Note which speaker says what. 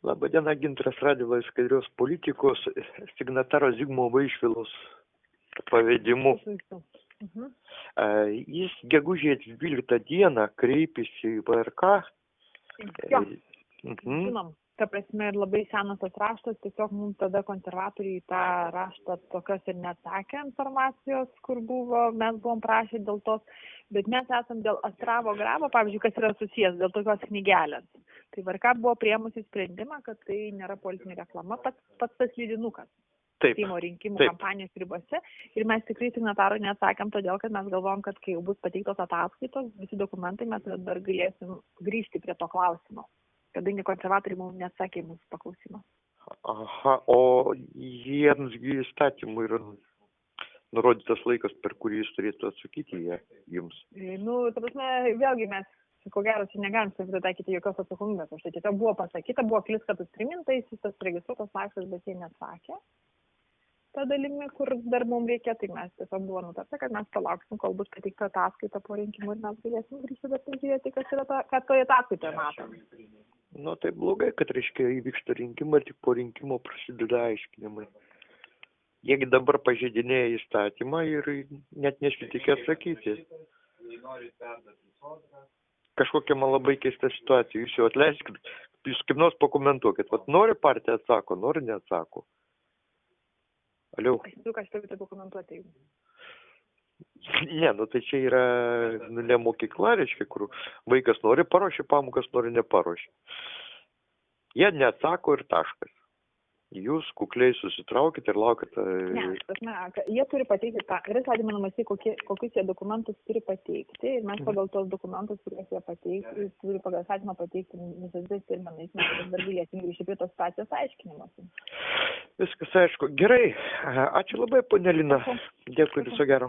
Speaker 1: Labadiena, Gintaras Radvila iš Skaidrios politikos, signataro Zigmo Vaišvilos pavedimu. Jis gegužės 12 dieną kreipėsi į VRK.
Speaker 2: Jo, žinom, ta prasme ir labai senas tas raštas, tiesiog mums tada konservatoriai tą raštą tokios ir neatsakė informacijos, kur buvo, mes buvom prašę dėl tos, bet mes esam dėl Astravo Grabo, pavyzdžiui, kas yra susijęs dėl tokios knygelės. Tai VRK buvo priėmusi sprendimą, kad tai nėra politinė reklama, pats tas leidinukas. Seimo rinkimų kampanijos ribose ir mes tikrai signataro neatsakėm, todėl kad mes galvom, kad kai jau bus pateiktos ataskaitos, visi dokumentai, mes dabar galėsim grįžti prie to klausimo, kadangi konservatoriai mums neatsakė į mūsų paklausimą.
Speaker 1: Aha, o jiems įstatymų yra nurodytas laikas, per kurį jis turėtų atsakyti jums?
Speaker 2: Ta prasme, vėlgi mes, ko gero, čia negalim taikyti jokios atsakomybės. Už tai tiesiog buvo pasakyta, buvo kliskatus primintais, jis tas registruotas laiškas, bet jie neatsakė. Ta dalimi, kur dar mums reikia, tai mes tiesiog buvo nutarta, kad mes palauksim, kol bus pateikta ataskaita po rinkimų ir mes galėsim grįžti dar pažiūrėti, kas yra kad toje ataskaitoje matom.
Speaker 1: Tai blogai, kad reiškia įvyksta rinkimai ir tik po rinkimo prasideda aiškinimai. Jiegi dabar pažeidinėja įstatymą ir net nesitikė atsakyti. Kažkokia man labai keista situacija, jūs jau atleiskit, jūs kaip nors pakomentuokit, nori partija atsako, nori neatsako. Aliau.
Speaker 2: Aš turiu tai pakomentuoti.
Speaker 1: Ne, tai čia yra ne mokykla, reiškia, kur vaikas nori paruošti pamokas, nori neparuošti. Jie neatsako ir taškas. Jūs kukliai susitraukite ir laukite.
Speaker 2: Jie turi pateikti tą. Ir įstatymą numatyti, kokius jie dokumentus turi pateikti. Ir mes pagal tos dokumentus, kuriuos jie pateikti, turi pagal įstatymą pateikti visais terminais. Mes dar galėsim grįžti prie tos situacijos aiškinimuose.
Speaker 1: Viskas aišku. Gerai. Ačiū labai, ponia Lina. Dėkui, viso gero.